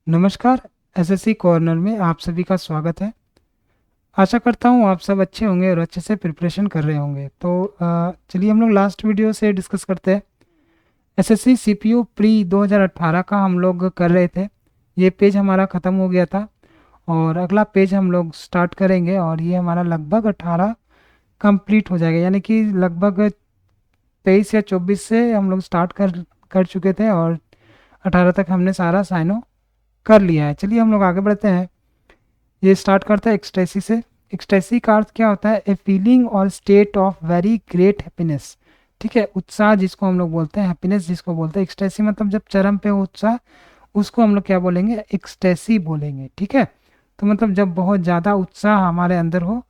नमस्कार। SSC corner में आप सभी का स्वागत है। आशा करता हूँ आप सब अच्छे होंगे और अच्छे से प्रिपरेशन कर रहे होंगे। तो चलिए हम लोग लास्ट वीडियो से डिस्कस करते हैं। एसएससी सीपीयू प्री 2018 का हम लोग कर रहे थे। ये पेज हमारा ख़त्म हो गया था और अगला पेज हम लोग स्टार्ट करेंगे और ये हमारा लगभग 18 कंप्लीट हो जाएगा, यानी कि लगभग 23 या 24 से हम लोग स्टार्ट कर चुके थे और 18 तक हमने सारा साइनो कर लिया है। चलिए हम लोग आगे बढ़ते हैं। ये स्टार्ट करता है एक्सटेसी से। एक्सटेसी का अर्थ क्या होता है? ए फीलिंग और state of very great happiness. ठीक है, उत्साह जिसको हम लोग बोलते हैं, हैप्पीनेस जिसको बोलते हैं। एक्सटेसी मतलब जब चरम पे हो उत्साह, उसको हम लोग क्या बोलेंगे? एक्सटेसी बोलेंगे। ठीक है, तो मतलब जब बहुत ज़्यादा उत्साह हमारे अंदर हो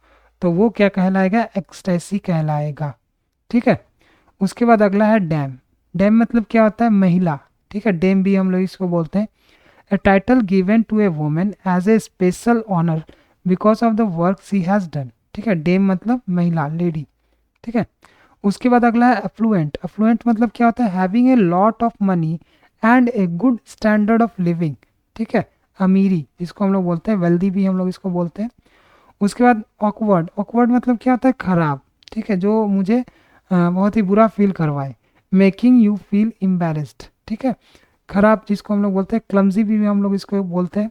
तो वो क्या कहलाएगा? एक्सटेसी कहलाएगा। ठीक है, उसके बाद अगला है डैम। डैम मतलब क्या होता है? महिला। ठीक है, डैम भी हम लोग इसको बोलते हैं। A title given to a woman as a special honor because of the work she has done। ठीक है, डेम मतलब महिला, लेडी। ठीक है, उसके बाद अगला है अफ्लुएंट। अफ्लुएंट मतलब क्या होता है? Having a lot of money and a good standard of living. ठीक है, अमीरी जिसको हम लोग बोलते हैं, वेल्दी भी हम लोग इसको बोलते हैं। उसके बाद ऑकवर्ड। ऑकवर्ड मतलब क्या होता है? खराब। ठीक है, जो मुझे बहुत ही बुरा फील करवाए। Making you feel embarrassed. ठीक है, खराब जिसको हम लोग बोलते हैं, क्लमजी भी हम लोग इसको बोलते हैं।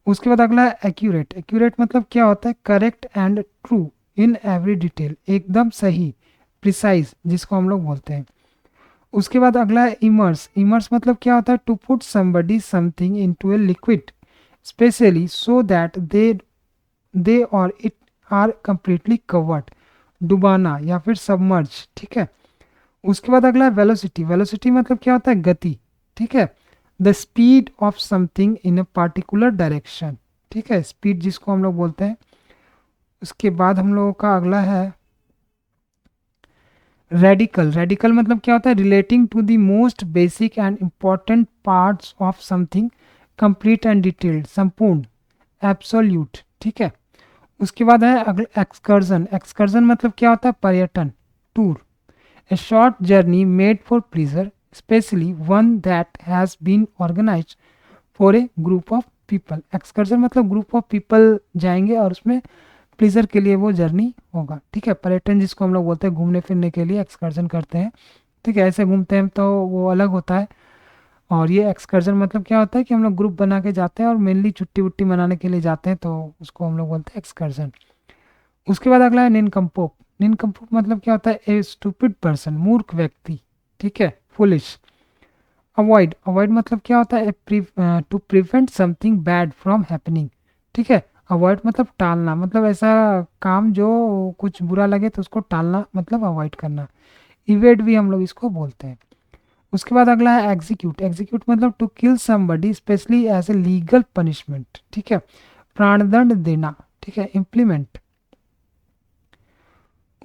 उसके बाद अगला है एक्यूरेट। एक्यूरेट मतलब क्या होता है? Correct and true in every detail, एकदम सही, प्रिसाइज जिसको हम लोग बोलते हैं। उसके बाद अगला है इमर्स। इमर्स मतलब क्या होता है? To put somebody something into a liquid specially so that they और इट आर कंप्लीटली कवर्ड। डुबाना या फिर सबमर्ज। ठीक है, उसके बाद अगला है वेलोसिटी। वेलोसिटी मतलब क्या होता है? गति। ठीक है, the speed of something in a particular direction. ठीक है, स्पीड जिसको हम लोग बोलते हैं। उसके बाद हम लोगों का अगला है रेडिकल। रेडिकल मतलब क्या होता है? Relating to the most basic and important parts of something, complete and detailed, संपूर्ण, एब्सोल्यूट। ठीक है, उसके बाद है अगला एक्सकर्जन। एक्सकर्जन मतलब क्या होता है? पर्यटन, tour. A short journey made for pleasure, especially one that has been organized for a group of people। Excursion मतलब ग्रुप ऑफ पीपल जाएंगे और उसमें प्लीजर के लिए वो जर्नी होगा। ठीक है, पर्यटन जिसको हम लोग बोलते हैं, घूमने फिरने के लिए एक्सकर्जन करते हैं। ठीक है, ऐसे घूमते हैं तो वो अलग होता है। और ये एक्सकर्जन मतलब क्या होता है कि हम लोग ग्रुप बना के जाते हैं और मेनली छुट्टी वुट्टी मनाने के लिए जाते हैं, तो उसको हम लोग बोलते हैं एक्सकर्जन। उसके बाद अगला है निनकम्पोप। निनकम्पोप मतलब क्या होता है? ए स्टूपिड पर्सन, मूर्ख व्यक्ति। ठीक है, फुलिश। अवॉइड। अवॉइड मतलब क्या होता है? To prevent something bad from happening. ठीक है, अवॉइड मतलब टालना, मतलब ऐसा काम जो कुछ बुरा लगे तो उसको टालना, मतलब अवॉइड करना। इवेड भी हम लोग इसको बोलते हैं। उसके बाद अगला है एग्जीक्यूट। एग्जीक्यूट मतलब to kill somebody specially as a legal punishment. ठीक है, प्राणदंड देना। ठीक है, इम्प्लीमेंट।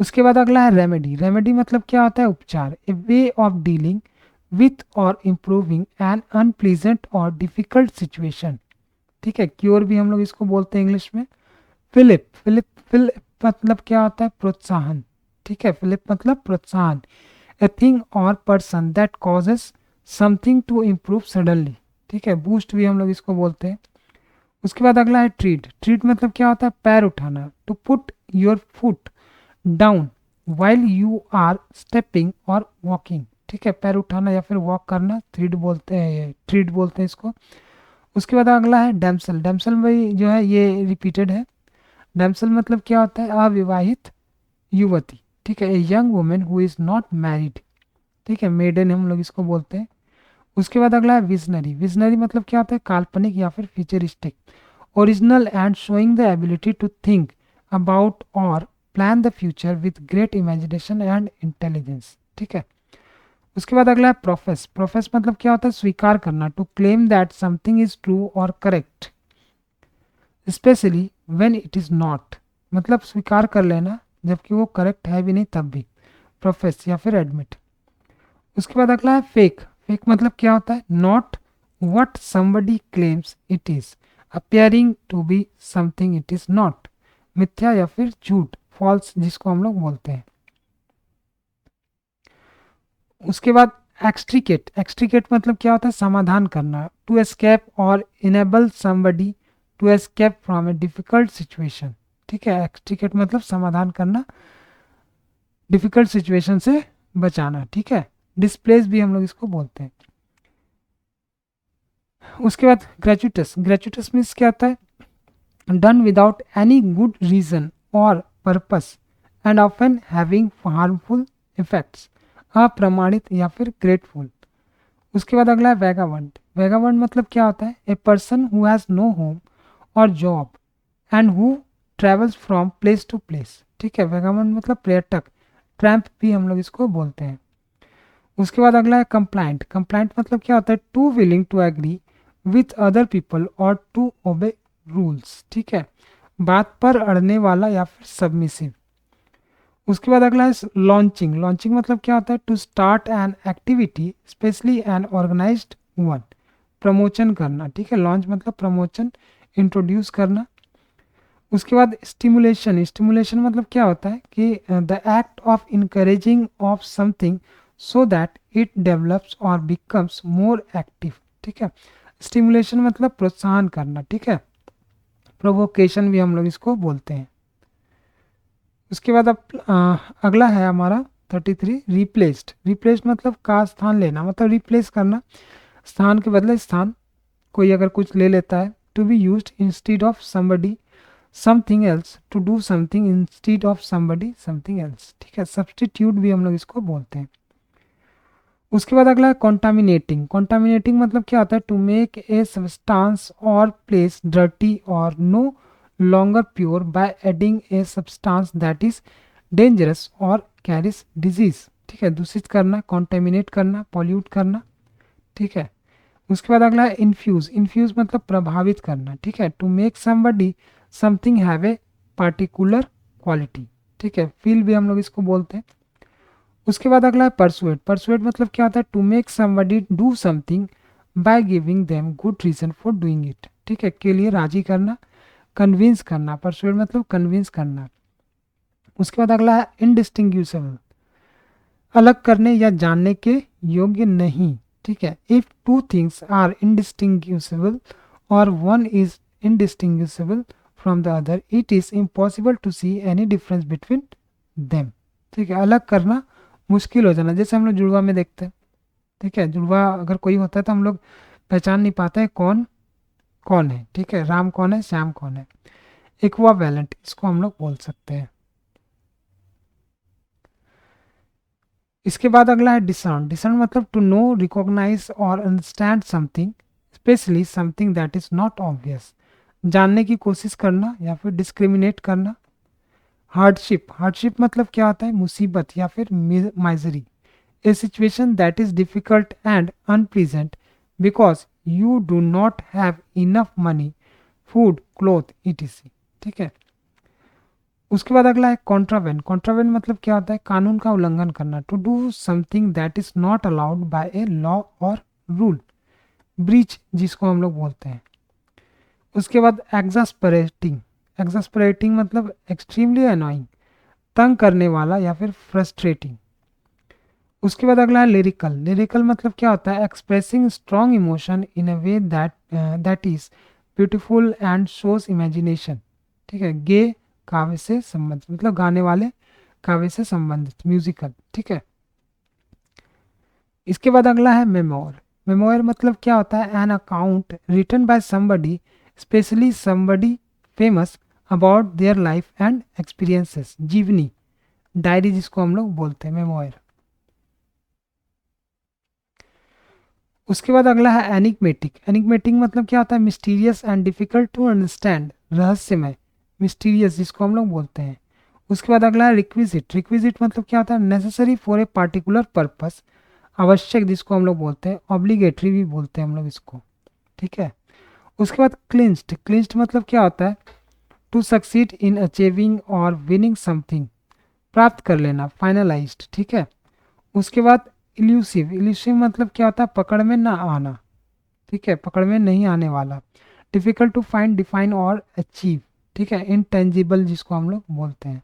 उसके बाद अगला है रेमेडी। रेमेडी मतलब क्या होता है? उपचार। ए वे ऑफ डीलिंग विथ और इम्प्रूविंग एन अनप्लीजेंट और डिफिकल्ट सिचुएशन। ठीक है, क्योर भी हम लोग इसको बोलते हैं इंग्लिश में। फिलिप। फिलिप मतलब क्या होता है? प्रोत्साहन। ठीक है, फिलिप मतलब प्रोत्साहन। ए थिंग और person that causes something to improve suddenly. ठीक है, बूस्ट भी हम लोग इसको बोलते हैं। उसके बाद अगला है ट्रीट। ट्रीट मतलब क्या होता है? पैर उठाना। To put your foot down while you are stepping और वॉकिंग। ठीक है, पैर उठाना या फिर वॉक करना, थ्रीड बोलते हैं, ये ट्रीड बोलते हैं इसको। उसके बाद अगला है डैमसल। डैमसल में जो है ये रिपीटेड है। डैमसल मतलब क्या होता है? अविवाहित युवती। ठीक है, a young women who is not married. ठीक है, मेडन हम लोग इसको बोलते हैं। उसके बाद अगला है विजनरी। विजनरी मतलब क्या होता है? काल्पनिक या फिर futuristic, original and showing the ability to think about और plan the future with great imagination and intelligence. ठीक है, उसके बाद अगला है प्रोफेस। प्रोफेस मतलब क्या होता है? स्वीकार करना, to claim that something is true और correct specially when it is not. मतलब स्वीकार कर लेना जबकि वो करेक्ट है भी नहीं तब भी, प्रोफेस या फिर एडमिट। उसके बाद अगला है फेक। फेक मतलब क्या होता है? Not what somebody claims it is, appearing to be something it is not। मिथ्या या फिर झूठ, फॉल्स जिसको हम लोग बोलते हैं। उसके बाद एक्सट्रिकेट, एक्सट्रिकेट मतलब क्या होता है, समाधान करना। टू एस्केप और enable somebody to escape from a difficult situation, ठीक है। एक्सट्रिकेट मतलब समाधान करना, डिफिकल्ट सिचुएशन से बचाना, ठीक है। डिस्प्लेस भी हम लोग इसको बोलते हैं। उसके बाद ग्रेचुटस, ग्रेचुटस मीन्स क्या होता है, done without any good reason और purpose and often having harmful effects, अप्रमाणित या फिर ग्रेटफुल। उसके बाद अगला है वैगाबंड। वैगाबंड मतलब क्या होता है, a person who has no home और job and who travels from place to place, ठीक है। वैगाबंड मतलब पर्यटक, ट्रैम्प भी हम लोग इसको बोलते हैं। उसके बाद अगला है कंप्लाइंट। कंप्लाइंट मतलब क्या होता है, to willing to agree with other people और टू ओबे रूल्स, ठीक है। बात पर अड़ने वाला या फिर सबमिसिव। उसके बाद अगला है लॉन्चिंग। लॉन्चिंग मतलब क्या होता है, to start an activity specially an organised one, promotion करना, ठीक है। लॉन्च मतलब प्रमोशन, इंट्रोड्यूस करना। उसके बाद स्टिमुलेशन। स्टिमुलेशन मतलब क्या होता है कि the act of encouraging of something so that it develops और बिकम्स मोर एक्टिव, ठीक है। स्टिमुलेशन मतलब प्रोत्साहन करना, ठीक है। प्रोवोकेशन भी हम लोग इसको बोलते हैं। उसके बाद अब अगला है हमारा 33 रिप्लेस्ड। रिप्लेस्ड मतलब का स्थान लेना, मतलब रिप्लेस करना, स्थान के बदले स्थान कोई अगर कुछ ले लेता है। To be used instead of somebody something else, to do something instead of somebody something else, ठीक है। सब्सटीट्यूट भी हम लोग इसको बोलते हैं। उसके बाद अगला है कॉन्टामिनेटिंग। कॉन्टामिनेटिंग मतलब क्या होता है, टू मेक ए सब्सटेंस और प्लेस डर्टी और no longer pure by adding a substance that is dangerous और कैरीज डिजीज, ठीक है। दूषित करना, कॉन्टेमिनेट करना, पॉल्यूट करना, ठीक है। उसके बाद अगला है इन्फ्यूज। इन्फ्यूज मतलब प्रभावित करना, ठीक है। To make somebody something have a particular quality, ठीक है। फील भी हम लोग इसको बोलते हैं। उसके बाद अगला है परसुएट। परसुएट मतलब क्या होता है, to make somebody do something by giving them good reason for doing it, ठीक है। के लिए राजी करना, कन्विंस करना। परसुएट मतलब कन्विंस करना। उसके बाद अगला है इनडिस्टिंग्विशेबल, अलग करने या जानने के योग्य नहीं, ठीक है। If two things are indistinguishable और one is indistinguishable from the other, it is impossible to see any difference between them, ठीक है। अलग करना मुश्किल हो जाना, जैसे हम लोग जुड़वा में देखते हैं, ठीक है। जुड़वा अगर कोई होता है तो हम लोग पहचान नहीं पाते हैं कौन कौन है, ठीक है। राम कौन है, श्याम कौन है। इक्वावेलेंट इसको हम लोग बोल सकते हैं। इसके बाद अगला है डिसर्न। डिसर्न मतलब टू नो, रिकॉग्नाइज और understand something, specially something that is not obvious, जानने की कोशिश करना या फिर डिस्क्रिमिनेट करना। हार्डशिप। हार्डशिप मतलब क्या होता है, मुसीबत या फिर misery, A situation that is difficult and unpleasant because you do not have enough money, food, cloth etc., ठीक है। उसके बाद अगला है कॉन्ट्रावेन। कॉन्ट्रावेन मतलब क्या होता है, कानून का उल्लंघन करना, to do something that is not allowed by a law और रूल, ब्रीच जिसको हम लोग बोलते हैं। उसके बाद एग्जास्परेटिंग। एग्जास्परेटिंग मतलब एक्सट्रीमली अनोइंग, तंग करने वाला या फिर फ्रस्ट्रेटिंग। उसके बाद अगला है लिरिकल। लिरिकल मतलब क्या होता है, expressing strong emotion in a way that is beautiful and shows imagination, ठीक है। गे काव्य से संबंधित, मतलब गाने वाले काव्य से संबंधित, म्यूजिकल, ठीक है। इसके बाद अगला है मेमोर। मेमोर मतलब क्या होता है, an account written by somebody, specially somebody famous, about their life and experiences, जीवनी, डायरी जिसको हम लोग बोलते हैं मेमोर। उसके बाद अगला है एनिग्मेटिक। एनिग्मेटिक मतलब क्या होता है, mysterious and difficult to understand, रहस्यमय, मिस्टीरियस जिसको हम लोग बोलते हैं। उसके बाद अगला है रिक्विजिट। रिक्विजिट मतलब क्या होता है, necessary for a particular purpose, आवश्यक जिसको हम लोग बोलते हैं, ऑब्लिगेटरी भी बोलते हैं हम लोग इसको, ठीक है। उसके बाद क्लिंच्ड। क्लिंच्ड मतलब क्या होता है, टू सक्सीड इन अचीविंग और विनिंग समथिंग, प्राप्त कर लेना, फाइनलाइज्ड, ठीक है। उसके बाद इल्यूसिव। इल्यूसिव मतलब क्या होता है, पकड़ में ना आना, ठीक है, पकड़ में नहीं आने वाला। डिफिकल्ट टू फाइंड, डिफाइन और अचीव, ठीक है। इनटेंजिबल जिसको हम लोग बोलते हैं।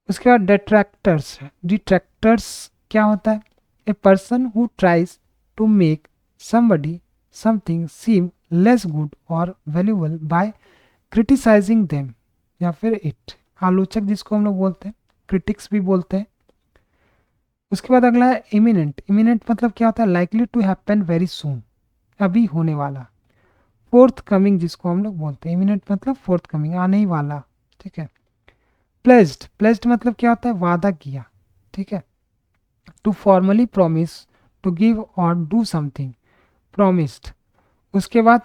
उसके बाद डिट्रैक्टर्स। डिट्रैक्टर्स क्या होता है, a person who tries to make somebody something seem less good और वैल्यूबल बाय क्रिटिसाइजिंग देम, या फिर इट, आलोचक जिसको हम लोग बोलते हैं, क्रिटिक्स भी बोलते हैं। उसके बाद अगला है इमिनेंट। इमिनेंट मतलब क्या होता है? Likely to happen very soon, अभी होने वाला। फोर्थ कमिंग जिसको हम लोग बोलते हैं, इमिनेंट मतलब फोर्थ कमिंग, आने ही वाला, ठीक है। प्लेज्ड, प्लेज्ड मतलब क्या होता है? वादा किया, ठीक है। To formally promise, to give और डू समथिंग, प्रॉमिस्ड। उसके बाद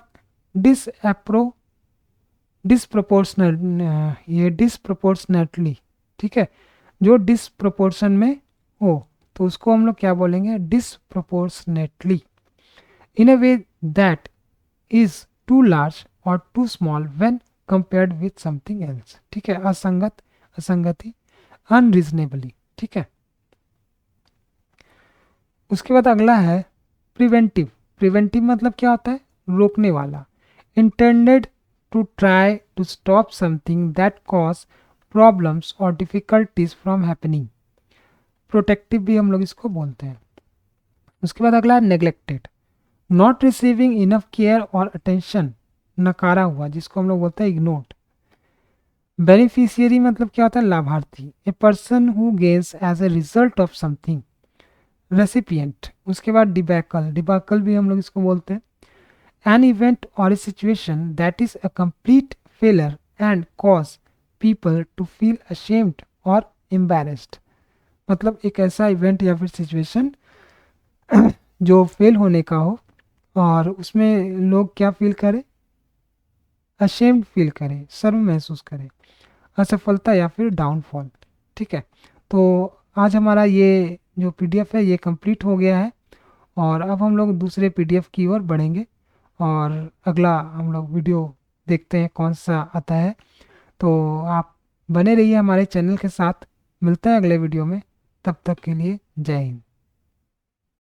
डिसअप्रो डिसप्रोपोर्शनल, ये डिसप्रोपोर्शनेटली, ठीक है, जो डिसप्रोपोर्शन में हो तो उसको हम लोग क्या बोलेंगे? Disproportionately. In a way that is too large और too small when compared with something else, ठीक है। असंगत, असंगति, अनरीजनेबली, ठीक है। उसके बाद अगला है प्रिवेंटिव। प्रिवेंटिव मतलब क्या होता है? रोकने वाला। Intended to try to stop something that cause problems और डिफिकल्टीज फ्रॉम हैपनिंग। प्रोटेक्टिव भी हम लोग इसको बोलते हैं। उसके बाद अगला है neglected, not receiving enough care और अटेंशन, नकारा हुआ, जिसको हम लोग बोलते हैं इग्नोर्ड। बेनिफिशियरी मतलब क्या होता है? लाभार्थी। A person who gains as a result of something, recipient. उसके बाद डिबैकल, डिबैकल भी हम लोग इसको बोलते हैं। एन इवेंट और a situation that is a complete failure and cause people to feel ashamed और एम्बैरेस्ड, मतलब एक ऐसा इवेंट या फिर सिचुएशन जो फेल होने का हो और उसमें लोग क्या फील करें? अशेम्ड फील करें, शर्म महसूस करें, असफलता या फिर डाउनफॉल, ठीक है। तो आज हमारा ये जो पीडीएफ है ये कंप्लीट हो गया है, और अब हम लोग दूसरे पीडीएफ की ओर बढ़ेंगे, और अगला हम लोग वीडियो देखते हैं कौन सा आता है। तो आप बने रहिए हमारे चैनल के साथ, मिलते हैं अगले वीडियो में, तब तक के लिए जय हिंद।